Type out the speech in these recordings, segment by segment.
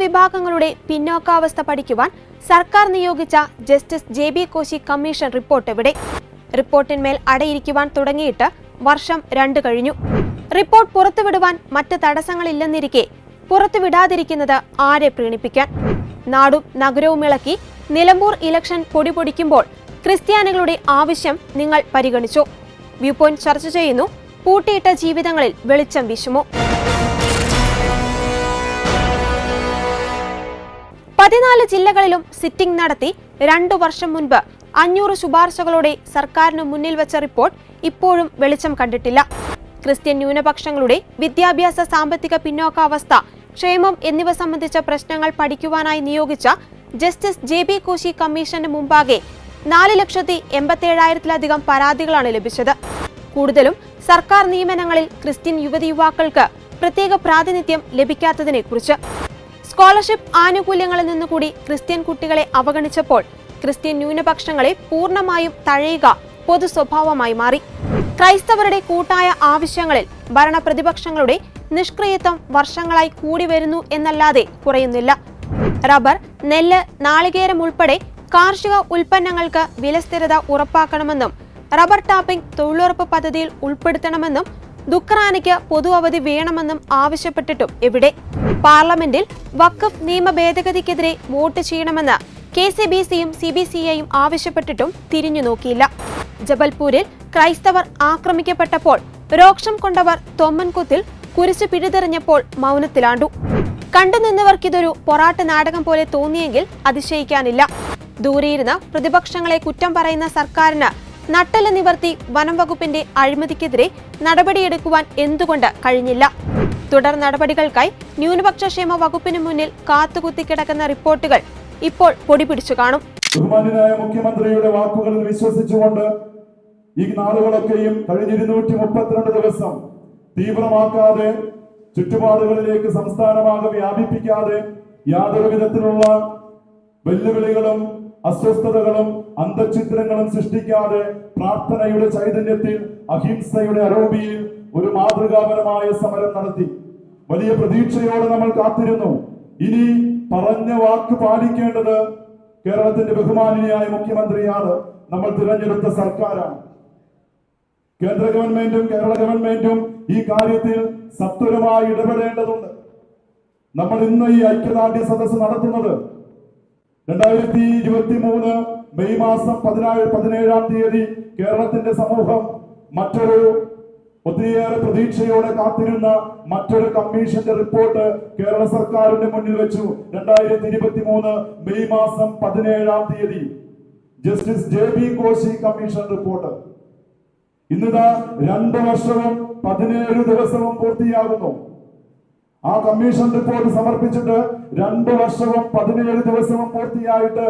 വിഭാഗങ്ങളുടെ പിന്നോക്കാവസ്ഥ പഠിക്കുവാൻ സർക്കാർ നിയോഗിച്ച justice JB Koshy commission report എവിടെ? റിപ്പോർട്ടിന്മേൽ അടയിരിക്കുവാൻ തുടങ്ങിയിട്ട് വർഷം 2 കഴിഞ്ഞു. റിപ്പോർട്ട് പുറത്തുവിടുവാൻ മറ്റ് തടസ്സങ്ങളില്ലെന്നിരിക്കെ പുറത്തുവിടാതിരിക്കുന്നത് ആരെ പ്രീണിപ്പിക്കാൻ? നാടും നഗരവും ഇളക്കി നിലമ്പൂർ ഇലക്ഷൻ പൊടിപൊടിക്കുമ്പോൾ ക്രിസ്ത്യാനികളുടെ ആവശ്യം നിങ്ങൾ പരിഗണിച്ചു. വ്യൂ പോയിന്റ് ചർച്ച ചെയ്യുന്നു. പൂട്ടിയിട്ട ജീവിതങ്ങളിൽ വെളിച്ചം വീശുമോ? 14 ജില്ലകളിലും സിറ്റിംഗ് നടത്തി 2 വർഷം മുൻപ് 500 ശുപാർശകളോടെ സർക്കാരിന് മുന്നിൽ വെച്ച റിപ്പോർട്ട് ഇപ്പോഴും വെളിച്ചം കണ്ടിട്ടില്ല. ക്രിസ്ത്യൻ ന്യൂനപക്ഷങ്ങളുടെ വിദ്യാഭ്യാസ, സാമ്പത്തിക പിന്നോക്കാവസ്ഥ, ക്ഷേമം എന്നിവ സംബന്ധിച്ച പ്രശ്നങ്ങൾ പഠിക്കുവാനായി നിയോഗിച്ച ജസ്റ്റിസ് JB കോശി കമ്മീഷന് മുമ്പാകെ 4,87,000-ലധികം പരാതികളാണ് ലഭിച്ചത്. കൂടുതലും സർക്കാർ നിയമനങ്ങളിൽ ക്രിസ്ത്യൻ യുവതീയുവാക്കൾക്ക് പ്രത്യേക പ്രാതിനിധ്യം ലഭിക്കാത്തതിനെക്കുറിച്ച്. സ്കോളർഷിപ്പ് ആനുകൂല്യങ്ങളിൽ നിന്നുകൂടി ക്രിസ്ത്യൻ കുട്ടികളെ അവഗണിച്ചപ്പോൾ ക്രിസ്ത്യൻ ന്യൂനപക്ഷങ്ങളെ പൂർണ്ണമായും തഴയുക പൊതു സ്വഭാവമായി മാറി. ക്രൈസ്തവരുടെ കൂട്ടായ ആവശ്യങ്ങളിൽ ഭരണപ്രതിപക്ഷങ്ങളുടെ നിഷ്ക്രിയത്വം വർഷങ്ങളായി കൂടി വരുന്നു എന്നല്ലാതെ കുറയുന്നില്ല. റബ്ബർ, നെല്ല്, നാളികേരം ഉൾപ്പെടെ കാർഷിക ഉൽപ്പന്നങ്ങൾക്ക് വിലസ്ഥിരത ഉറപ്പാക്കണമെന്നും റബ്ബർ ടാപ്പിംഗ് തൊഴിലുറപ്പ് പദ്ധതിയിൽ ഉൾപ്പെടുത്തണമെന്നും ദുഃഖറാനയ്ക്ക് പൊതു അവധി വേണമെന്നും ആവശ്യപ്പെട്ടിട്ടും എവിടെ? പാർലമെന്റിൽ വഖഫ് നിയമ ഭേദഗതിക്കെതിരെ വോട്ട് ചെയ്യണമെന്ന് KCBCയും CBCIയും ആവശ്യപ്പെട്ടിട്ടും തിരിഞ്ഞു നോക്കിയില്ല. ജബൽപൂരിൽ ക്രൈസ്തവർ ആക്രമിക്കപ്പെട്ടപ്പോൾ രോക്ഷം കൊണ്ടവർ തൊമ്മൻകുത്തിൽ കുരിശു പിഴുതെറിഞ്ഞപ്പോൾ മൗനത്തിലാണ്ടു. കണ്ടുനിന്നവർക്കിതൊരു പൊറാട്ട് നാടകം പോലെ തോന്നിയെങ്കിൽ അതിശയിക്കാനില്ല. ദൂരെയിരുന്ന് പ്രതിപക്ഷങ്ങളെ കുറ്റം പറയുന്ന സർക്കാരിന് നട്ടെല്ല് നിവർത്തി വനം വകുപ്പിന്റെ അഴിമതിക്കെതിരെ നടപടിയെടുക്കുവാൻ എന്തുകൊണ്ട് കഴിഞ്ഞില്ല? തുടർ നടപടികൾക്കായി ന്യൂനപക്ഷക്ഷേമ വകുപ്പിന് മുന്നിൽ കാത്തുകുത്തിക്കിടക്കുന്ന റിപ്പോർട്ടുകൾ ഇപ്പോൾ പൊടിപിടിച്ചു കാണും. ബഹുമാന്യനായ മുഖ്യമന്ത്രിയുടെ വാക്കുകളിൽ വിശ്വസിച്ചുകൊണ്ട് ഈ നാളുകളൊക്കെയും കഴിഞ്ഞ 232 ദിവസം തീവ്രമാക്കാതെ, ചുറ്റുപാടുകളിലേക്ക് സംസ്ഥാനമാകെ വ്യാപിപ്പിക്കാതെ, യാതൊരു വിധത്തിലുള്ള വെല്ലുവിളികളും അസ്വസ്ഥതകളും അന്തഃഛിദ്രങ്ങളും സൃഷ്ടിക്കാതെ പ്രാർത്ഥനയുടെ ചൈതന്യത്തിൽ, അഹിംസയുടെ അരോപിയിൽ ഒരു മാതൃകാപരമായ സമരം നടത്തി. വലിയ പ്രതീക്ഷയോടെ നമ്മൾ കാത്തിരുന്നു. ഇനി പറഞ്ഞ വാക്ക് പാലിക്കേണ്ടത് കേരളത്തിന്റെ ബഹുമാനിയായ മുഖ്യമന്ത്രിയാണ്, നമ്മൾ തിരഞ്ഞെടുത്ത സർക്കാരാണ്. കേന്ദ്ര ഗവൺമെന്റും കേരള ഗവൺമെന്റും ഈ കാര്യത്തിൽ സത്വരമായി ഇടപെടേണ്ടതുണ്ട്. നമ്മൾ ഇന്ന് ഈ ഐക്യദാർഢ്യ സദസ്സ് നടത്തുന്നത് 2023 മെയ് മാസം 17-ാം തീയതി കേരളത്തിന്റെ സമൂഹം ഒത്തിരിയേറെ പ്രതീക്ഷയോടെ കാത്തിരുന്ന മറ്റൊരു കമ്മീഷന്റെ റിപ്പോർട്ട് കേരള സർക്കാരിന്റെ മുന്നിൽ വെച്ചു. 2023 മെയ് മാസം 17-ാം തീയതി justice JB Koshy commission report. ഇന്നിതാ 2 വർഷവും 17 ദിവസവും പൂർത്തിയാകുന്നു. ആ കമ്മീഷൻ റിപ്പോർട്ട് സമർപ്പിച്ചിട്ട് 2 വർഷവും 17 ദിവസവും പൂർത്തിയായിട്ട്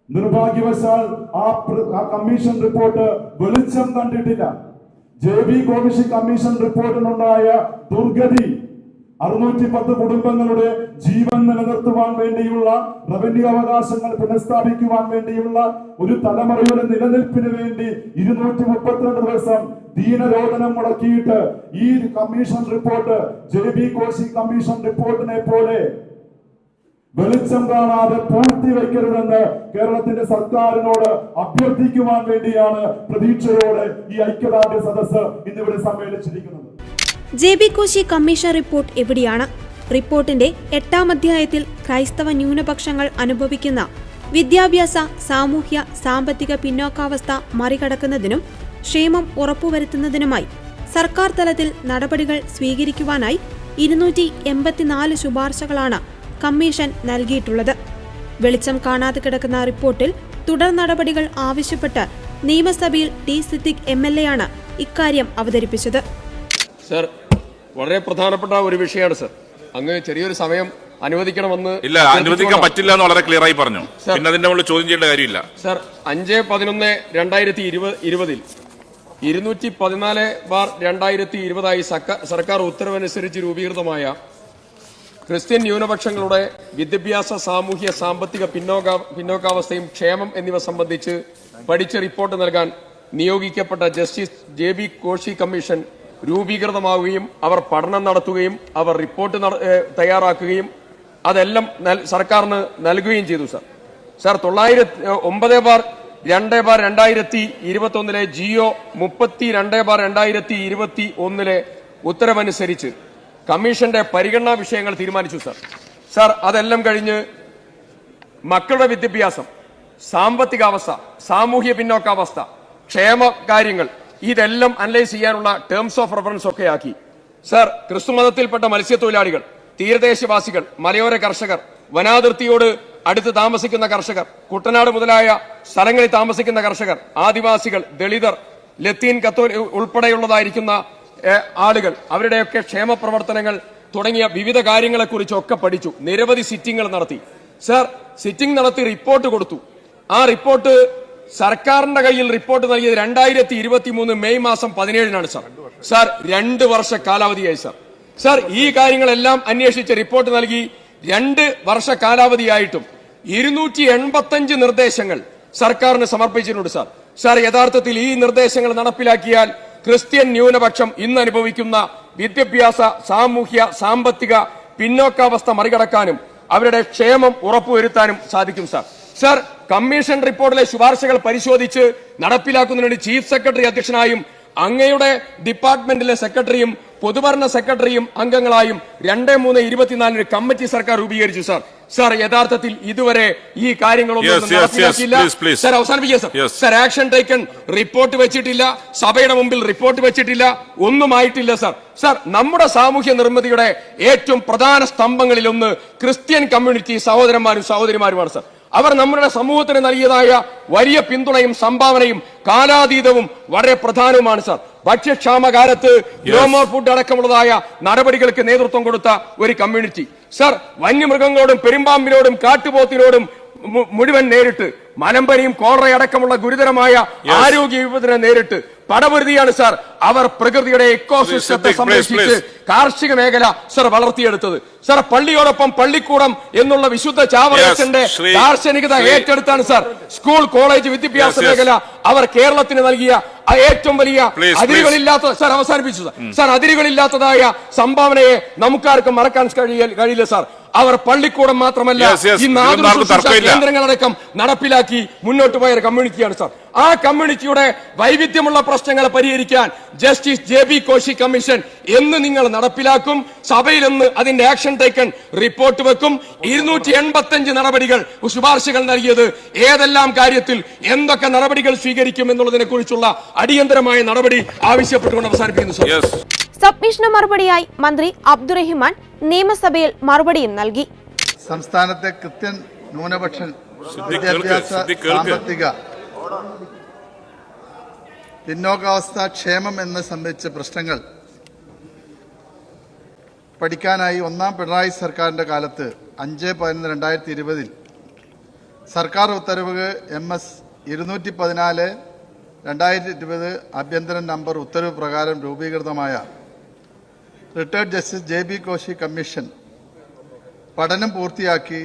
നിർഭാഗ്യവശാൽ ആ കമ്മീഷൻ റിപ്പോർട്ട് വെളിച്ചം കണ്ടിട്ടില്ല. JB കോശി കമ്മീഷൻ റിപ്പോർട്ടിനുണ്ടായ ദുർഗതി 610 കുടുംബങ്ങളുടെ ജീവൻ നിലനിർത്തുവാൻ വേണ്ടിയുള്ള, റവന്യൂ അവകാശങ്ങൾ പുനഃസ്ഥാപിക്കുവാൻ വേണ്ടിയുള്ള ഒരു തലമുറയുടെ നിലനിൽപ്പിന് വേണ്ടി 232 ദിവസം ദീനരോധനം മുടക്കിയിട്ട് ഈ commission report JB Koshy commission റിപ്പോർട്ടിനെ പോലെ വെളിച്ചം കാണാതെ പൂഴ്ത്തിവെക്കരുതെന്ന് കേരളത്തിന്റെ സർക്കാരിനോട് അഭ്യർത്ഥിക്കുവാൻ വേണ്ടിയാണ് പ്രതീക്ഷയോടെ ഈ ഐക്യദാർഢ്യ സദസ്സ് ഇന്നിവിടെ സമ്മേളിച്ചിരിക്കുന്നത്. JB കോശി കമ്മീഷൻ റിപ്പോർട്ട് എവിടെയാണ്? റിപ്പോർട്ടിന്റെ 8-ാം അധ്യായത്തിൽ ക്രൈസ്തവ ന്യൂനപക്ഷങ്ങൾ അനുഭവിക്കുന്ന വിദ്യാഭ്യാസ, സാമൂഹ്യ, സാമ്പത്തിക പിന്നോക്കാവസ്ഥ മറികടക്കുന്നതിനും ക്ഷേമം ഉറപ്പുവരുത്തുന്നതിനുമായി സർക്കാർ തലത്തിൽ നടപടികൾ സ്വീകരിക്കുവാനായി 284 ശുപാർശകളാണ് കമ്മീഷൻ നൽകിയിട്ടുള്ളത്. വെളിച്ചം കാണാതെ കിടക്കുന്ന റിപ്പോർട്ടിൽ തുടർ നടപടികൾ ആവശ്യപ്പെട്ട് നിയമസഭയിൽ T. സിദ്ദിഖ് MLA ആണ് ഇക്കാര്യം അവതരിപ്പിച്ചത്. സർ, വളരെ പ്രധാനപ്പെട്ട ഒരു വിഷയമാണ് സർ. അങ്ങ് ചെറിയൊരു സമയം അനുവദിക്കണമെന്ന്. ഇല്ല, അനുവദിക്കാൻ പറ്റില്ല എന്ന് വളരെ ക്ലിയർ ആയി പറഞ്ഞു. പിന്നെ അതിന്റെ മുകളിൽ ചോദ്യം ചെയ്യേണ്ട കാര്യമില്ല. സർ, 5/11/2020 214/2020 സർക്കാർ ഉത്തരവനുസരിച്ച് രൂപീകൃതമായ ക്രിസ്ത്യൻ ന്യൂനപക്ഷങ്ങളുടെ വിദ്യാഭ്യാസ, സാമൂഹ്യ, സാമ്പത്തിക പിന്നോക്കാവസ്ഥയും ക്ഷേമം എന്നിവ സംബന്ധിച്ച് പഠിച്ച റിപ്പോർട്ട് നൽകാൻ നിയോഗിക്കപ്പെട്ട ജസ്റ്റിസ് JB കോശി കമ്മീഷൻ രൂപീകൃതമാവുകയും അവർ പഠനം നടത്തുകയും അവർ റിപ്പോർട്ട് തയ്യാറാക്കുകയും അതെല്ലാം സർക്കാരിന് നൽകുകയും ചെയ്തു സാർ. സാർ 9/2/2021 ജിയോ 32/2021 ഉത്തരവനുസരിച്ച് കമ്മീഷന്റെ പരിഗണനാ വിഷയങ്ങൾ തീരുമാനിച്ചു സാർ. സാർ അതെല്ലാം കഴിഞ്ഞ് മക്കളുടെ വിദ്യാഭ്യാസം, സാമ്പത്തികാവസ്ഥ, സാമൂഹ്യ പിന്നോക്കാവസ്ഥ, ക്ഷേമ കാര്യങ്ങൾ ഇതെല്ലാം അനലൈസ് ചെയ്യാനുള്ള ടേംസ് ഓഫ് റെഫറൻസ് ഒക്കെ ആക്കി. സാർ ക്രിസ്തുമതത്തിൽപ്പെട്ട മത്സ്യത്തൊഴിലാളികൾ, തീരദേശവാസികൾ, മലയോര കർഷകർ, വനാതിർത്തിയോട് അടുത്ത് താമസിക്കുന്ന കർഷകർ, കുട്ടനാട് മുതലായ സ്ഥലങ്ങളിൽ താമസിക്കുന്ന കർഷകർ, ആദിവാസികൾ, ദളിതർ, ലത്തീൻ ഉൾപ്പെടെയുള്ളതായിരിക്കുന്ന ആളുകൾ, അവരുടെയൊക്കെ ക്ഷേമ പ്രവർത്തനങ്ങൾ തുടങ്ങിയ വിവിധ കാര്യങ്ങളെക്കുറിച്ചൊക്കെ പഠിച്ചു. നിരവധി സിറ്റിംഗുകൾ നടത്തി. സാർ സിറ്റിംഗ് നടത്തി റിപ്പോർട്ട് കൊടുത്തു. ആ റിപ്പോർട്ട് സർക്കാരിന്റെ കയ്യിൽ റിപ്പോർട്ട് നൽകിയത് 2023 മെയ് മാസം 17 സാർ. സാർ 2 വർഷ കാലാവധിയായി സാർ. സാർ ഈ കാര്യങ്ങളെല്ലാം അന്വേഷിച്ച് റിപ്പോർട്ട് നൽകി 2 വർഷ കാലാവധിയായിട്ടും 285 നിർദ്ദേശങ്ങൾ സർക്കാരിന് സമർപ്പിച്ചിട്ടുണ്ട് സാർ. സാർ യഥാർത്ഥത്തിൽ ഈ നിർദ്ദേശങ്ങൾ നടപ്പിലാക്കിയാൽ ക്രിസ്ത്യൻ ന്യൂനപക്ഷം ഇന്ന് അനുഭവിക്കുന്ന വിദ്യാഭ്യാസ, സാമൂഹ്യ, സാമ്പത്തിക പിന്നോക്കാവസ്ഥ മറികടക്കാനും അവരുടെ ക്ഷേമം ഉറപ്പുവരുത്താനും സാധിക്കും സാർ. സാർ കമ്മീഷൻ റിപ്പോർട്ടിലെ ശുപാർശകൾ പരിശോധിച്ച് നടപ്പിലാക്കുന്നതിന് ചീഫ് സെക്രട്ടറി അധ്യക്ഷനായും അങ്ങയുടെ ഡിപ്പാർട്ട്മെന്റിലെ സെക്രട്ടറിയും പൊതുഭരണ സെക്രട്ടറിയും അംഗങ്ങളായും 2/3/24 കമ്മിറ്റി സർക്കാർ രൂപീകരിച്ചു സാർ. സാർ യഥാർത്ഥത്തിൽ ഇതുവരെ ഈ കാര്യങ്ങളൊന്നും നടപ്പിലാക്കിയില്ല. സാർ അവസാനിപ്പിക്കുക sir. Sir action taken report വെച്ചിട്ടില്ല, സഭയുടെ മുമ്പിൽ റിപ്പോർട്ട് വെച്ചിട്ടില്ല, ഒന്നുമായിട്ടില്ല സാർ. സാർ നമ്മുടെ സാമൂഹ്യ നിർമ്മിതിയുടെ ഏറ്റവും പ്രധാന സ്തംഭങ്ങളിലൊന്ന് ക്രിസ്ത്യൻ കമ്മ്യൂണിറ്റി സഹോദരന്മാരും സഹോദരിമാരുമാണ് സാർ. അവർ നമ്മുടെ സമൂഹത്തിന് നൽകിയതായ വലിയ പിന്തുണയും സംഭാവനയും കാലാതീതവും വളരെ പ്രധാനവുമാണ് സാർ. ഭക്ഷ്യക്ഷാമകാലത്ത് ഗ്രോമോർ ഫുഡ് അടക്കമുള്ളതായ നടപടികൾക്ക് നേതൃത്വം കൊടുത്ത ഒരു കമ്മ്യൂണിറ്റി സാർ. വന്യമൃഗങ്ങളോടും പെരുമ്പാമ്പിനോടും കാട്ടുപോത്തിനോടും മുഴുവൻ നേരിട്ട്, മലമ്പനിയും കോളറയടക്കമുള്ള ഗുരുതരമായ ആരോഗ്യ വിപത്തിനെ നേരിട്ട് പടപൊരുതിയാണ് സാർ അവർ പ്രകൃതിയുടെ എക്കോസിസ്റ്റത്തെ സംരക്ഷിച്ച് കാർഷിക മേഖല സാർ വളർത്തിയെടുത്തത്. സാർ പള്ളിയോടൊപ്പം പള്ളിക്കൂടം എന്നുള്ള വിശുദ്ധ ചാവറച്ചന്റെ ദാർശനികത ഏറ്റെടുത്താണ് സാർ സ്കൂൾ കോളേജ് വിദ്യാഭ്യാസ മേഖല അവർ കേരളത്തിന് നൽകിയ ഏറ്റവും വലിയ അതിരുകളില്ലാത്ത സാർ അവസാനിപ്പിച്ചു സാർ. അതിരുകളില്ലാത്തതായ സംഭാവനയെ നമുക്കാർക്കും മറക്കാൻ കഴിയില്ല സാർ. അവർ പള്ളിക്കൂടം മാത്രമല്ല കേന്ദ്രങ്ങളടക്കം നടപ്പിലാക്കി മുന്നോട്ട് പോയ ഒരു കമ്മ്യൂണിറ്റിയാണ് സാർ. ആ കമ്മ്യൂണിറ്റിയുടെ വൈവിധ്യമുള്ള പ്രശ്നങ്ങളെ പരിഹരിക്കാൻ ജസ്റ്റിസ് JB കോശി കമ്മീഷൻ എന്ന് നിങ്ങൾ നടപ്പിലാക്കും. സഭയിൽ നിന്ന് അതിന്റെ ആക്ഷൻ ടേക്കൺ റിപ്പോർട്ട് വെക്കും. 285 നടപടികൾ ശുപാർശകൾ നൽകിയത് ഏതെല്ലാം കാര്യത്തിൽ എന്തൊക്കെ നടപടികൾ സ്വീകരിക്കും എന്നുള്ളതിനെ കുറിച്ചുള്ള അടിയന്തരമായ നടപടി ആവശ്യപ്പെട്ടുകൊണ്ട് അവസാനിപ്പിക്കുന്നു സാർ. സബ്മിഷന് മറുപടിയായി മന്ത്രി അബ്ദുറഹിമാൻ നിയമസഭയിൽ മറുപടിയും നൽകി. സംസ്ഥാനത്തെ ക്രിസ്ത്യൻ ന്യൂനപക്ഷ വിദ്യാഭ്യാസ, സാമ്പത്തിക പിന്നോക്കാവസ്ഥ, ക്ഷേമം എന്ന് സംബന്ധിച്ച പ്രശ്നങ്ങൾ പഠിക്കാനായി ഒന്നാം പിണറായി സർക്കാരിന്റെ കാലത്ത് 5/11/2020 സർക്കാർ ഉത്തരവ് MS 214/2020 ആഭ്യന്തര നമ്പർ ഉത്തരവ് പ്രകാരം രൂപീകൃതമായ retired justice JB Koshy commission പഠനം പൂർത്തിയാക്കി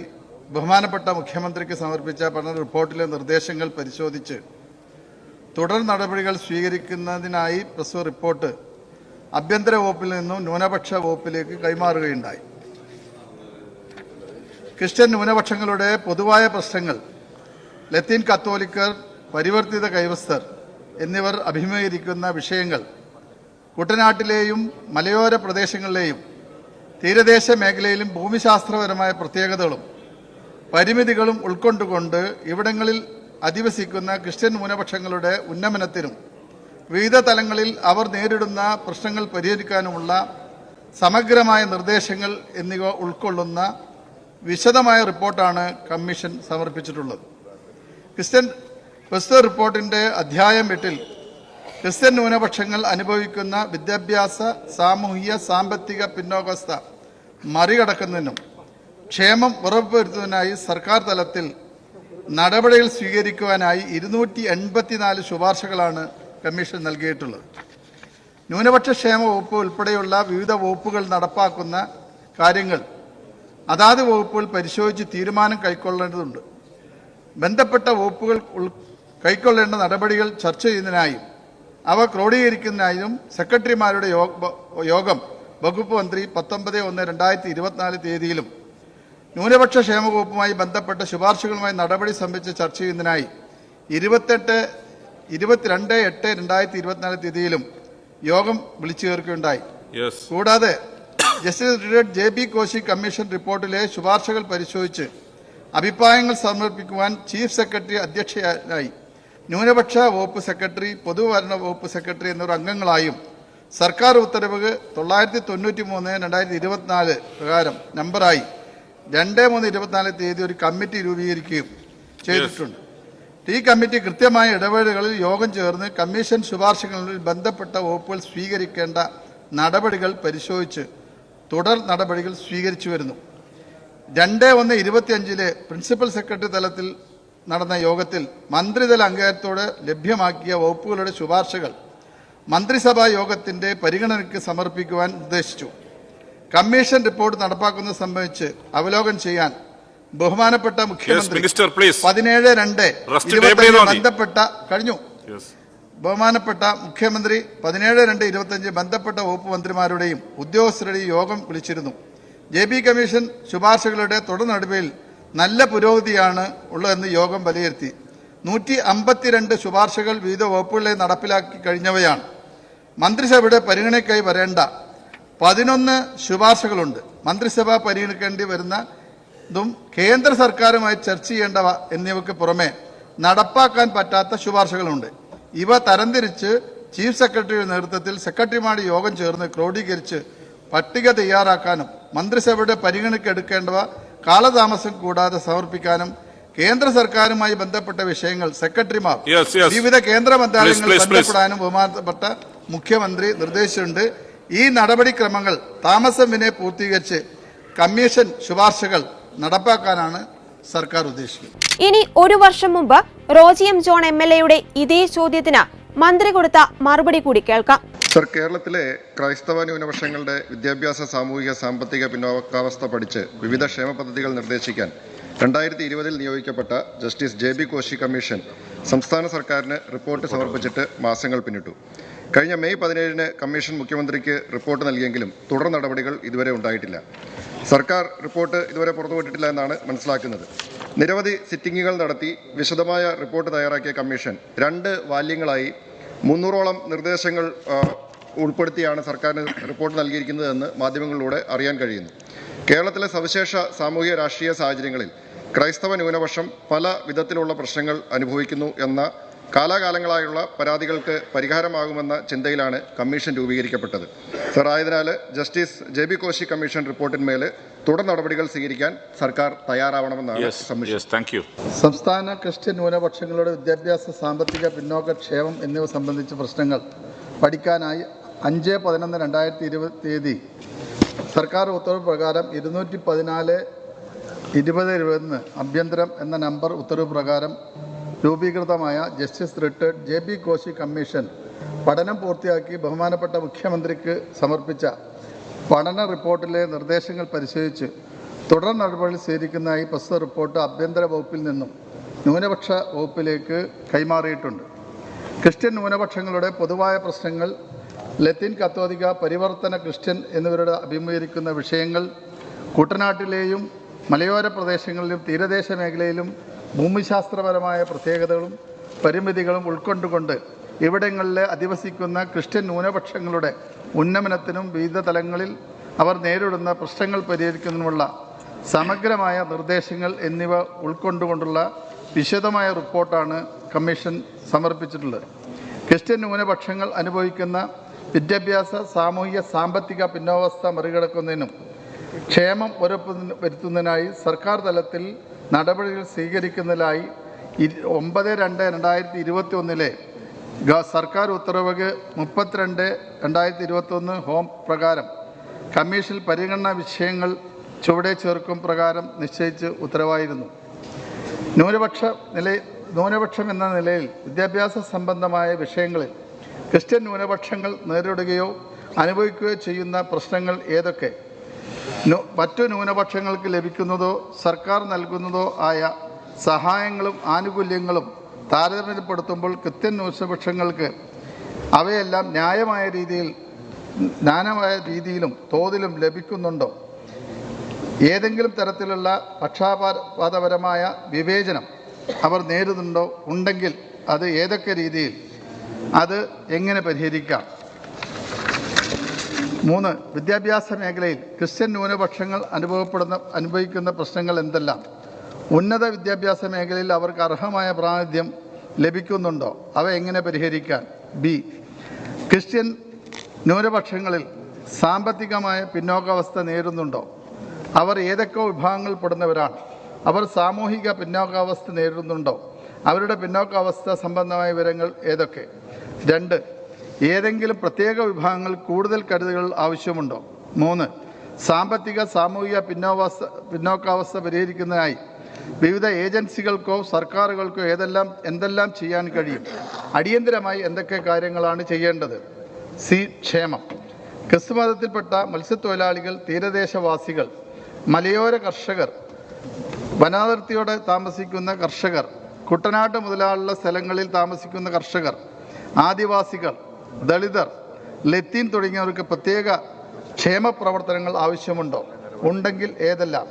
ബഹുമാനപ്പെട്ട മുഖ്യമന്ത്രിക്ക് സമർപ്പിച്ച പഠന റിപ്പോർട്ടിലെ നിർദ്ദേശങ്ങൾ പരിശോധിച്ച് തുടർ നടപടികൾ സ്വീകരിക്കുന്നതിനായി പ്രസ്തുത റിപ്പോർട്ട് ആഭ്യന്തര വകുപ്പിൽ നിന്നും ന്യൂനപക്ഷ വകുപ്പിലേക്ക് കൈമാറുകയുണ്ടായി. ക്രിസ്ത്യൻ ന്യൂനപക്ഷങ്ങളുടെ പൊതുവായ പ്രശ്നങ്ങൾ, ലത്തീൻ കത്തോലിക്കർ, പരിവർത്തിത കൈവസ്തർ എന്നിവർ അഭിമുഖീകരിക്കുന്ന വിഷയങ്ങൾ കുട്ടനാട്ടിലെയും മലയോര പ്രദേശങ്ങളിലെയും തീരദേശ മേഖലയിലും ഭൂമിശാസ്ത്രപരമായ പ്രത്യേകതകളും പരിമിതികളും ഉൾക്കൊണ്ടുകൊണ്ട് ഇവിടങ്ങളിൽ അധിവസിക്കുന്ന ക്രിസ്ത്യൻ ന്യൂനപക്ഷങ്ങളുടെ ഉന്നമനത്തിനും വിവിധ തലങ്ങളിൽ അവർ നേരിടുന്ന പ്രശ്നങ്ങൾ പരിഹരിക്കാനുമുള്ള സമഗ്രമായ നിർദ്ദേശങ്ങൾ എന്നിവ ഉൾക്കൊള്ളുന്ന വിശദമായ റിപ്പോർട്ടാണ് കമ്മീഷൻ സമർപ്പിച്ചിട്ടുള്ളത്. പ്രസ്തുത റിപ്പോർട്ടിന്റെ അധ്യായം 8 ക്രിസ്ത്യൻ ന്യൂനപക്ഷങ്ങൾ അനുഭവിക്കുന്ന വിദ്യാഭ്യാസ, സാമൂഹിക, സാമ്പത്തിക പിന്നോക്കാവസ്ഥ മറികടക്കുന്നതിനും ക്ഷേമം ഉറപ്പുവരുത്തുന്നതിനായി സർക്കാർ തലത്തിൽ നടപടികൾ സ്വീകരിക്കുവാനായി 284 ശുപാർശകളാണ് കമ്മീഷൻ നൽകിയിട്ടുള്ളത്. ന്യൂനപക്ഷ ക്ഷേമ വകുപ്പ് ഉൾപ്പെടെയുള്ള വിവിധ വകുപ്പുകൾ നടപ്പാക്കുന്ന കാര്യങ്ങൾ അതാത് വകുപ്പുകൾ പരിശോധിച്ച് തീരുമാനം കൈക്കൊള്ളേണ്ടതുണ്ട്. ബന്ധപ്പെട്ട വകുപ്പുകൾ കൈക്കൊള്ളേണ്ട നടപടികൾ ചർച്ച ചെയ്യുന്നതിനായും അവ ക്രോഡീകരിക്കുന്നതിനായും സെക്രട്ടറിമാരുടെ യോഗം വകുപ്പ് മന്ത്രി 19/1/2024 തീയതിയിലും ന്യൂനപക്ഷ ക്ഷേമ വകുപ്പുമായി ബന്ധപ്പെട്ട ശുപാർശകളുമായി നടപടി സംബന്ധിച്ച് ചർച്ച ചെയ്യുന്നതിനായി 22/8/2024 തീയതിയിലും യോഗം വിളിച്ചു ചേർക്കുകയുണ്ടായി. കൂടാതെ justice retired JB Koshy commission റിപ്പോർട്ടിലെ ശുപാർശകൾ പരിശോധിച്ച് അഭിപ്രായങ്ങൾ സമർപ്പിക്കുവാൻ ചീഫ് സെക്രട്ടറി അധ്യക്ഷനായി ന്യൂനപക്ഷ വകുപ്പ് സെക്രട്ടറി, പൊതുഭരണ വകുപ്പ് സെക്രട്ടറി എന്നിവർ അംഗങ്ങളായും സർക്കാർ ഉത്തരവ് 993/2024 പ്രകാരം നമ്പറായി 2/3/24 തീയതി ഒരു കമ്മിറ്റി രൂപീകരിക്കുകയും ചെയ്തിട്ടുണ്ട്. ഈ കമ്മിറ്റി കൃത്യമായ ഇടവേളകളിൽ യോഗം ചേർന്ന് കമ്മീഷൻ ശുപാർശകളിൽ ബന്ധപ്പെട്ട വകുപ്പുകൾ സ്വീകരിക്കേണ്ട നടപടികൾ പരിശോധിച്ച് തുടർ നടപടികൾ സ്വീകരിച്ചു വരുന്നു. 2/1/25 പ്രിൻസിപ്പൽ സെക്രട്ടറി തലത്തിൽ നടന്ന യോഗത്തിൽ മന്ത്രിതല അംഗീകാരത്തോടെ ലഭ്യമാക്കിയ വകുപ്പുകളുടെ ശുപാർശകൾ മന്ത്രിസഭാ യോഗത്തിന്റെ പരിഗണനയ്ക്ക് സമർപ്പിക്കുവാൻ നിർദ്ദേശിച്ചു. കമ്മീഷൻ റിപ്പോർട്ട് നടപ്പാക്കുന്നത് സംബന്ധിച്ച് അവലോകനം ചെയ്യാൻ ബഹുമാനപ്പെട്ട മുഖ്യമന്ത്രി 17/2/25 ബന്ധപ്പെട്ട വകുപ്പ് മന്ത്രിമാരുടെയും ഉദ്യോഗസ്ഥരുടെയും യോഗം വിളിച്ചിരുന്നു. JB കമ്മീഷൻ ശുപാർശകളുടെ തുടർ നടപടിയിൽ നല്ല പുരോഗതിയാണ് ഉള്ളതെന്ന് യോഗം വിലയിരുത്തി. 152 ശുപാർശകൾ വിവിധ വകുപ്പുകളിലെ നടപ്പിലാക്കി കഴിഞ്ഞവയാണ്. മന്ത്രിസഭയുടെ പരിഗണനയ്ക്കായി വരേണ്ട 11 ശുപാർശകളുണ്ട്. മന്ത്രിസഭ പരിഗണിക്കേണ്ടി വരുന്നതും കേന്ദ്ര സർക്കാരുമായി ചർച്ച ചെയ്യേണ്ടവ എന്നിവയ്ക്ക് പുറമെ നടപ്പാക്കാൻ പറ്റാത്ത ശുപാർശകളുണ്ട്. ഇവ തരംതിരിച്ച് ചീഫ് സെക്രട്ടറിയുടെ നേതൃത്വത്തിൽ സെക്രട്ടറിമാരുടെ യോഗം ചേർന്ന് ക്രോഡീകരിച്ച് പട്ടിക തയ്യാറാക്കാനും മന്ത്രിസഭയുടെ പരിഗണനയ്ക്ക് എടുക്കേണ്ടവ കാലതാമസം കൂടാതെ സമർപ്പിക്കാനും കേന്ദ്ര സർക്കാരുമായി ബന്ധപ്പെട്ട വിഷയങ്ങൾ സെക്രട്ടറിമാർ വിവിധ കേന്ദ്ര മന്ത്രാലയങ്ങളിൽ ബന്ധപ്പെടാനും ബഹുമാനപ്പെട്ട മുഖ്യമന്ത്രി നിർദ്ദേശിച്ചിട്ടുണ്ട്. ഈ നടപടിക്രമങ്ങൾ താമസം വിനെ പൂർത്തീകരിച്ച് കമ്മീഷൻ ശുപാർശകൾ നടപ്പാക്കാനാണ് സർക്കാർ ഉദ്ദേശിക്കുന്നത്. ഇനി ഒരു വർഷം മുമ്പ് റോജി എം ജോൺ MLA-യുടെ ഇതേ ചോദ്യത്തിന് മന്ത്രി കൊടുത്ത മറുപടി കൂടി കേൾക്കാം. സർ, കേരളത്തിലെ ക്രൈസ്തവ ന്യൂനപക്ഷങ്ങളുടെ വിദ്യാഭ്യാസ, സാമൂഹിക, സാമ്പത്തിക പിന്നോക്കാവസ്ഥ പഠിച്ച് വിവിധ ക്ഷേമ പദ്ധതികൾ നിർദ്ദേശിക്കാൻ 2020 നിയോഗിക്കപ്പെട്ട ജസ്റ്റിസ് JB കോശി കമ്മീഷൻ സംസ്ഥാന സർക്കാരിന് റിപ്പോർട്ട് സമർപ്പിച്ചിട്ട് മാസങ്ങൾ പിന്നിട്ടു. കഴിഞ്ഞ മെയ് 17 കമ്മീഷൻ മുഖ്യമന്ത്രിക്ക് റിപ്പോർട്ട് നൽകിയെങ്കിലും തുടർ നടപടികൾ ഇതുവരെ ഉണ്ടായിട്ടില്ല. സർക്കാർ റിപ്പോർട്ട് ഇതുവരെ പുറത്തുവിട്ടിട്ടില്ല എന്നാണ് മനസ്സിലാക്കുന്നത്. നിരവധി സിറ്റിംഗുകൾ നടത്തി വിശദമായ റിപ്പോർട്ട് തയ്യാറാക്കിയ കമ്മീഷൻ 2 വാല്യങ്ങളായി 300ഓളം നിർദ്ദേശങ്ങൾ ഉൾപ്പെടുത്തിയാണ് സർക്കാരിന് റിപ്പോർട്ട് നൽകിയിരിക്കുന്നതെന്ന് മാധ്യമങ്ങളിലൂടെ അറിയാൻ കഴിയുന്നു. കേരളത്തിലെ സവിശേഷ സാമൂഹിക രാഷ്ട്രീയ സാഹചര്യങ്ങളിൽ ക്രൈസ്തവ ന്യൂനപക്ഷം പല വിധത്തിലുള്ള പ്രശ്നങ്ങൾ അനുഭവിക്കുന്നു എന്ന കാലാകാലങ്ങളായുള്ള പരാതികൾക്ക് പരിഹാരമാകുമെന്ന ചിന്തയിലാണ് കമ്മീഷൻ രൂപീകരിക്കപ്പെട്ടത്. സർ, ആയതിനാൽ ജസ്റ്റിസ് JB കോശി കമ്മീഷൻ റിപ്പോർട്ടിന്മേൽ തുടർ നടപടികൾ സ്വീകരിക്കാൻ സർക്കാർ തയ്യാറാവണമെന്നാണ് കമ്മീഷൻ. സംസ്ഥാന ക്രിസ്ത്യൻ ന്യൂനപക്ഷങ്ങളുടെ വിദ്യാഭ്യാസ, സാമ്പത്തിക പിന്നോക്ക ക്ഷേമം എന്നിവ സംബന്ധിച്ച പ്രശ്നങ്ങൾ പഠിക്കാനായി 5/11/2020 തീയതി സർക്കാർ ഉത്തരവ് പ്രകാരം 214/2020 ആഭ്യന്തരം എന്ന നമ്പർ ഉത്തരവ് പ്രകാരം രൂപീകൃതമായ justice retired JB Koshy commission പഠനം പൂർത്തിയാക്കി ബഹുമാനപ്പെട്ട മുഖ്യമന്ത്രിക്ക് സമർപ്പിച്ച പഠന റിപ്പോർട്ടിലെ നിർദ്ദേശങ്ങൾ പരിശോധിച്ച് തുടർ നടപടികൾ സ്വീകരിക്കുന്നതായി പ്രസ്തുത റിപ്പോർട്ട് ആഭ്യന്തര വകുപ്പിൽ നിന്നും ന്യൂനപക്ഷ വകുപ്പിലേക്ക് കൈമാറിയിട്ടുണ്ട്. ക്രിസ്ത്യൻ ന്യൂനപക്ഷങ്ങളുടെ പൊതുവായ പ്രശ്നങ്ങൾ, ലത്തീൻ കത്തോലിക്ക, പരിവർത്തന ക്രിസ്ത്യൻ എന്നിവരുടെ അഭിമുഖീകരിക്കുന്ന വിഷയങ്ങൾ, കുട്ടനാട്ടിലെയും മലയോര പ്രദേശങ്ങളിലും തീരദേശ മേഖലയിലും ഭൂമിശാസ്ത്രപരമായ പ്രത്യേകതകളും പരിമിതികളും ഉൾക്കൊണ്ടുകൊണ്ട് ഇവിടങ്ങളിലെ അധിവസിക്കുന്ന ക്രിസ്ത്യൻ ന്യൂനപക്ഷങ്ങളുടെ ഉന്നമനത്തിനും വിവിധ തലങ്ങളിൽ അവർ നേരിടുന്ന പ്രശ്നങ്ങൾ പരിഹരിക്കുന്നതിനുമുള്ള സമഗ്രമായ നിർദ്ദേശങ്ങൾ എന്നിവ ഉൾക്കൊണ്ടുകൊണ്ടുള്ള വിശദമായ റിപ്പോർട്ടാണ് കമ്മീഷൻ സമർപ്പിച്ചിട്ടുള്ളത്. ക്രിസ്ത്യൻ ന്യൂനപക്ഷങ്ങൾ അനുഭവിക്കുന്ന വിദ്യാഭ്യാസ, സാമൂഹിക, സാമ്പത്തിക പിന്നോക്കാവസ്ഥ മറികടക്കുന്നതിനും ക്ഷേമം ഉറപ്പുവരുത്തുന്നതിനായി സർക്കാർ തലത്തിൽ നടപടികൾ സ്വീകരിക്കുന്നതിനായി 9/2/2021 സർക്കാർ ഉത്തരവ് 32/2021 ഹോം പ്രകാരം കമ്മീഷൻ പരിഗണനാ വിഷയങ്ങൾ ചുവടെ ചേർക്കും പ്രകാരം നിശ്ചയിച്ച് ഉത്തരവായിരുന്നു. ന്യൂനപക്ഷം എന്ന നിലയിൽ വിദ്യാഭ്യാസ സംബന്ധമായ വിഷയങ്ങളിൽ ക്രിസ്ത്യൻ ന്യൂനപക്ഷങ്ങൾ നേരിടുകയോ അനുഭവിക്കുകയോ ചെയ്യുന്ന പ്രശ്നങ്ങൾ ഏതൊക്കെ, മറ്റു ന്യൂനപക്ഷങ്ങൾക്ക് ലഭിക്കുന്നതോ സർക്കാർ നൽകുന്നതോ ആയ സഹായങ്ങളും ആനുകൂല്യങ്ങളും താരതമ്യപ്പെടുത്തുമ്പോൾ ക്രിസ്ത്യൻ ന്യൂനപക്ഷങ്ങൾക്ക് അവയെല്ലാം ന്യായമായ രീതിയിലും തോതിലും ലഭിക്കുന്നുണ്ടോ ഏതെങ്കിലും തരത്തിലുള്ള പക്ഷപാതപരമായ വിവേചനം അവർ നേരിടുന്നുണ്ടോ? ഉണ്ടെങ്കിൽ അത് ഏതൊക്കെ രീതിയിൽ? അത് എങ്ങനെ പരിഹരിക്കാം? 3. വിദ്യാഭ്യാസ മേഖലയിൽ ക്രിസ്ത്യൻ ന്യൂനപക്ഷങ്ങൾ അനുഭവിക്കുന്ന പ്രശ്നങ്ങൾ എന്തെല്ലാം? ഉന്നത വിദ്യാഭ്യാസ മേഖലയിൽ അവർക്ക് അർഹമായ പ്രാതിനിധ്യം ലഭിക്കുന്നുണ്ടോ? അവ എങ്ങനെ പരിഹരിക്കാൻ? ബി. ക്രിസ്ത്യൻ ന്യൂനപക്ഷങ്ങളിൽ സാമ്പത്തികമായ പിന്നോക്കാവസ്ഥ നേരിടുന്നുണ്ടോ? അവർ ഏതൊക്കെ വിഭാഗങ്ങളിൽപ്പെടുന്നവരാണ്? അവർ സാമൂഹിക പിന്നോക്കാവസ്ഥ നേരിടുന്നുണ്ടോ? അവരുടെ പിന്നോക്കാവസ്ഥ സംബന്ധമായ വിവരങ്ങൾ ഏതൊക്കെ? 2. ഏതെങ്കിലും പ്രത്യേക വിഭാഗങ്ങൾ കൂടുതൽ കരുതലുകൾ ആവശ്യമുണ്ടോ? 3. സാമ്പത്തിക സാമൂഹിക പിന്നോക്കാവസ്ഥ പരിഹരിക്കുന്നതിനായി വിവിധ ഏജൻസികൾക്കോ സർക്കാരുകൾക്കോ എന്തെല്ലാം ചെയ്യാൻ കഴിയും? അടിയന്തരമായി എന്തൊക്കെ കാര്യങ്ങളാണ് ചെയ്യേണ്ടത്? സി. ക്ഷേമം. ക്രിസ്തുമതത്തിൽപ്പെട്ട മത്സ്യത്തൊഴിലാളികൾ, തീരദേശവാസികൾ, മലയോര കർഷകർ, വനാതിർത്തിയോടെ താമസിക്കുന്ന കർഷകർ, കുട്ടനാട്ട് മുതലായുള്ള സ്ഥലങ്ങളിൽ താമസിക്കുന്ന കർഷകർ, ആദിവാസികൾ, ദളിതർ, ലത്തീൻ തുടങ്ങിയവർക്ക് പ്രത്യേക ക്ഷേമ പ്രവർത്തനങ്ങൾ ആവശ്യമുണ്ടോ? ഉണ്ടെങ്കിൽ ഏതെല്ലാം?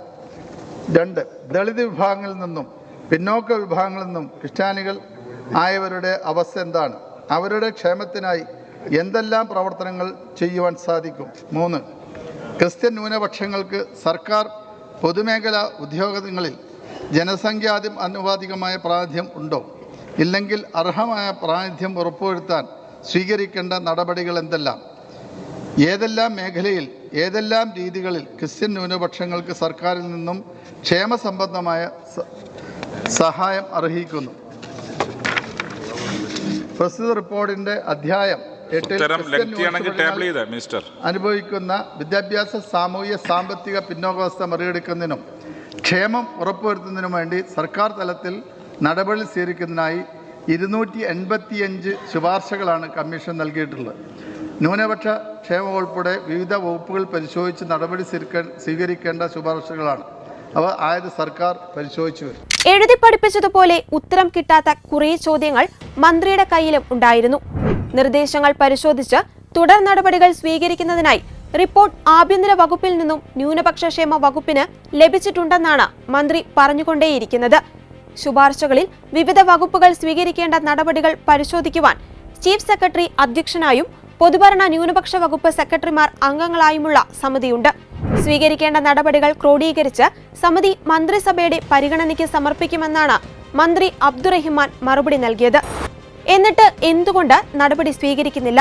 2. ദളിത് വിഭാഗങ്ങളിൽ നിന്നും പിന്നോക്ക വിഭാഗങ്ങളിൽ നിന്നും ക്രിസ്ത്യാനികൾ ആയവരുടെ അവസ്ഥ എന്താണ്? അവരുടെ ക്ഷേമത്തിനായി എന്തെല്ലാം പ്രവർത്തനങ്ങൾ ചെയ്യുവാൻ സാധിക്കും? 3. ക്രിസ്ത്യൻ ന്യൂനപക്ഷങ്ങൾക്ക് സർക്കാർ പൊതുമേഖലാ ഉദ്യോഗങ്ങളിൽ ജനസംഖ്യാധികം ആനുപാതികമായ പ്രാതിനിധ്യം ഉണ്ടോ? ഇല്ലെങ്കിൽ അർഹമായ പ്രാതിനിധ്യം ഉറപ്പുവരുത്താൻ സ്വീകരിക്കേണ്ട നടപടികൾ എന്തെല്ലാം? ഏതെല്ലാം മേഖലയിൽ ഏതെല്ലാം രീതികളിൽ ക്രിസ്ത്യൻ ന്യൂനപക്ഷങ്ങൾക്ക് സർക്കാരിൽ നിന്നും ക്ഷേമ സംബന്ധമായ സഹായം അർഹിക്കുന്നു? പ്രസ്തുത റിപ്പോർട്ടിന്റെ അധ്യായം 8 അനുഭവിക്കുന്ന വിദ്യാഭ്യാസ സാമൂഹിക സാമ്പത്തിക പിന്നോക്കാവസ്ഥ മറികടക്കുന്നതിനും ക്ഷേമം ഉറപ്പുവരുത്തുന്നതിനും വേണ്ടി സർക്കാർ തലത്തിൽ നടപടി സ്വീകരിക്കുന്നതിനായി 285 ശുപാർശകളാണ് കമ്മീഷൻ നൽകിയിട്ടുള്ളത്. ന്യൂനപക്ഷ ക്ഷേമം ഉൾപ്പെടെ വിവിധ വകുപ്പുകൾ പരിശോധിച്ച് നടപടി സ്വീകരിക്കേണ്ട ശുപാർശകളാണ്. അവ ആയത് സർക്കാർ പരിശോധിച്ചു വരും. എഴുതി പഠിപ്പിച്ചതുപോലെ ഉത്തരം കിട്ടാത്ത കുറേ ചോദ്യങ്ങൾ മന്ത്രിയുടെ കയ്യിലും ഉണ്ടായിരുന്നു. നിർദ്ദേശങ്ങൾ പരിശോധിച്ച് തുടർ നടപടികൾ സ്വീകരിക്കുന്നതിനായി റിപ്പോർട്ട് ആഭ്യന്തര വകുപ്പിൽ നിന്നും ന്യൂനപക്ഷ ക്ഷേമ വകുപ്പിന് ലഭിച്ചിട്ടുണ്ടെന്നാണ് മന്ത്രി പറഞ്ഞുകൊണ്ടേയിരിക്കുന്നത്. ശുപാർശകളിൽ വിവിധ വകുപ്പുകൾ സ്വീകരിക്കേണ്ട നടപടികൾ പരിശോധിക്കുവാൻ ചീഫ് സെക്രട്ടറി അധ്യക്ഷനായും പൊതുഭരണ ന്യൂനപക്ഷ വകുപ്പ് സെക്രട്ടറിമാർ അംഗങ്ങളായുമുള്ള സമിതിയുണ്ട്. സ്വീകരിക്കേണ്ട നടപടികൾ ക്രോഡീകരിച്ച് സമിതി മന്ത്രിസഭയുടെ പരിഗണനയ്ക്ക് സമർപ്പിക്കുമെന്നാണ് മന്ത്രി അബ്ദുറഹിമാൻ മറുപടി നൽകിയത്. എന്നിട്ട് എന്തുകൊണ്ട് നടപടി സ്വീകരിക്കുന്നില്ല?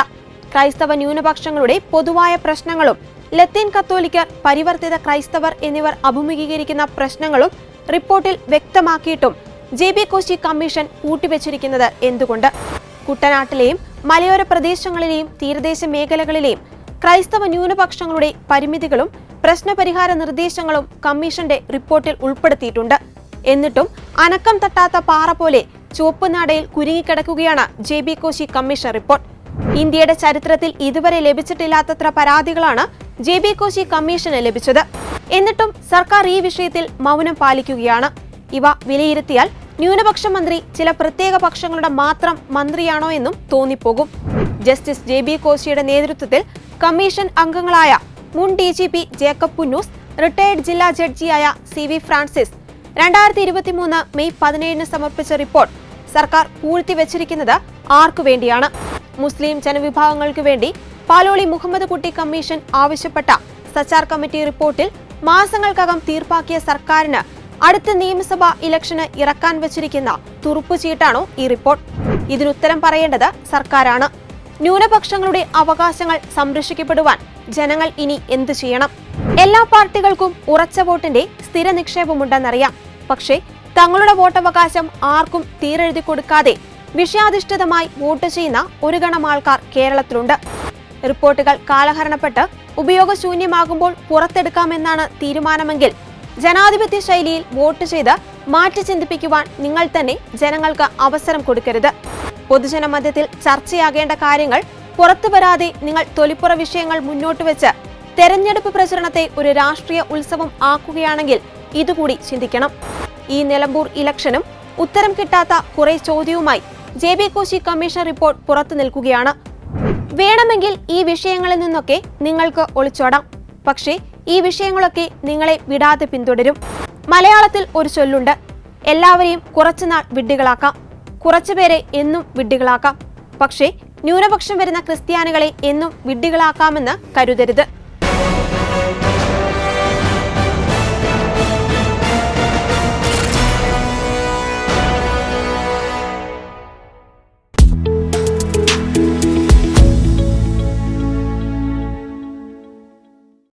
ക്രൈസ്തവ ന്യൂനപക്ഷങ്ങളുടെ പൊതുവായ പ്രശ്നങ്ങളും ലത്തീൻ കത്തോലിക്കർ, പരിവർത്തിത ക്രൈസ്തവർ എന്നിവർ അഭിമുഖീകരിക്കുന്ന പ്രശ്നങ്ങളും റിപ്പോർട്ടിൽ വ്യക്തമാക്കിയിട്ടും JB കോശി കമ്മീഷൻ പൂട്ടിവെച്ചിരിക്കുന്നത് എന്തുകൊണ്ട്? കുട്ടനാട്ടിലെയും മലയോര പ്രദേശങ്ങളിലെയും തീരദേശ മേഖലകളിലെയും ക്രൈസ്തവ ന്യൂനപക്ഷങ്ങളുടെ പരിമിതികളും പ്രശ്നപരിഹാര നിർദ്ദേശങ്ങളും കമ്മീഷന്റെ റിപ്പോർട്ടിൽ ഉൾപ്പെടുത്തിയിട്ടുണ്ട്. എന്നിട്ടും അനക്കം തട്ടാത്ത പാറ പോലെ ചുവപ്പുനാടയിൽ കുരുങ്ങിക്കിടക്കുകയാണ് JB കോശി കമ്മീഷൻ റിപ്പോർട്ട്. ഇന്ത്യയുടെ ചരിത്രത്തിൽ ഇതുവരെ ലഭിച്ചിട്ടില്ലാത്തത്ര പരാതികളാണ് JB കോശി കമ്മീഷന് ലഭിച്ചത്. എന്നിട്ടും സർക്കാർ ഈ വിഷയത്തിൽ മൗനം പാലിക്കുകയാണ്. ഇവ വിലയിരുത്തിയാൽ ന്യൂനപക്ഷ മന്ത്രി ചില പ്രത്യേക പക്ഷങ്ങളുടെ മാത്രം മന്ത്രിയാണോ എന്നും തോന്നിപ്പോകും. ജസ്റ്റിസ് JB കോശിയുടെ നേതൃത്വത്തിൽ കമ്മീഷൻ അംഗങ്ങളായ മുൻ DGP ജേക്കബ് പുന്നൂസ്, റിട്ടയർഡ് ജില്ലാ ജഡ്ജിയായ CV ഫ്രാൻസിസ് 2023 മെയ് 17 സമർപ്പിച്ച റിപ്പോർട്ട് സർക്കാർ പൂഴ്ത്തിവെച്ചിരിക്കുന്നത് ആർക്കു വേണ്ടിയാണ്? മുസ്ലിം ജനവിഭാഗങ്ങൾക്ക് വേണ്ടി പാലോളി മുഹമ്മദ് കുട്ടി കമ്മീഷൻ ആവശ്യപ്പെട്ട സച്ചാർ കമ്മിറ്റി റിപ്പോർട്ടിൽ മാസങ്ങൾക്കകം തീർപ്പാക്കിയ സർക്കാരിന് അടുത്ത നിയമസഭാ ഇലക്ഷന് ഇറക്കാൻ വെച്ചിരിക്കുന്ന തുറുപ്പുചീട്ടാണോ ഈ റിപ്പോർട്ട്? ഇതിനുത്തരം പറയേണ്ടത് സർക്കാരാണ്. ന്യൂനപക്ഷങ്ങളുടെ അവകാശങ്ങൾ സംരക്ഷിക്കപ്പെടുവാൻ ജനങ്ങൾ ഇനി എന്തു ചെയ്യണം? എല്ലാ പാർട്ടികൾക്കും ഉറച്ച വോട്ടിന്റെ സ്ഥിര നിക്ഷേപമുണ്ടെന്നറിയാം. പക്ഷേ തങ്ങളുടെ വോട്ടവകാശം ആർക്കും തീരെഴുതി കൊടുക്കാതെ വിഷയാധിഷ്ഠിതമായി വോട്ട് ചെയ്യുന്ന ഒരു ഗണം ആൾക്കാർ കേരളത്തിലുണ്ട്. റിപ്പോർട്ടുകൾ കാലഹരണപ്പെട്ട് ഉപയോഗശൂന്യമാകുമ്പോൾ പുറത്തെടുക്കാമെന്നാണ് തീരുമാനമെങ്കിൽ ജനാധിപത്യ ശൈലിയിൽ വോട്ട് ചെയ്ത് മാറ്റി ചിന്തിപ്പിക്കുവാൻ നിങ്ങൾ തന്നെ ജനങ്ങൾക്ക് അവസരം കൊടുക്കരുത്. പൊതുജന മധ്യത്തിൽ ചർച്ചയാകേണ്ട കാര്യങ്ങൾ പുറത്തു വരാതെ നിങ്ങൾ തൊലിപ്പുറ വിഷയങ്ങൾ മുന്നോട്ട് വെച്ച് തെരഞ്ഞെടുപ്പ് പ്രചരണത്തെ ഒരു രാഷ്ട്രീയ ഉത്സവം ആക്കുകയാണെങ്കിൽ ഇതുകൂടി ചിന്തിക്കണം. ഈ നിലമ്പൂർ ഇലക്ഷനും ഉത്തരം കിട്ടാത്ത കുറെ ചോദ്യവുമായി JB കോശി കമ്മീഷൻ റിപ്പോർട്ട് പുറത്തു നിൽക്കുകയാണ്. വേണമെങ്കിൽ ഈ വിഷയങ്ങളിൽ നിന്നൊക്കെ നിങ്ങൾക്ക് ഒളിച്ചോടാം. പക്ഷേ ഈ വിഷയങ്ങളൊക്കെ നിങ്ങളെ വിടാതെ പിന്തുടരും. മലയാളത്തിൽ ഒരു ചൊല്ലുണ്ട്, എല്ലാവരെയും കുറച്ചുനാൾ വിഡ്ഢികളാക്കാം, കുറച്ചുപേരെ എന്നും വിഡ്ഢികളാക്കാം. പക്ഷേ ന്യൂനപക്ഷം വരുന്ന ക്രിസ്ത്യാനികളെ എന്നും വിഡ്ഢികളാക്കാമെന്ന് കരുതരുത്.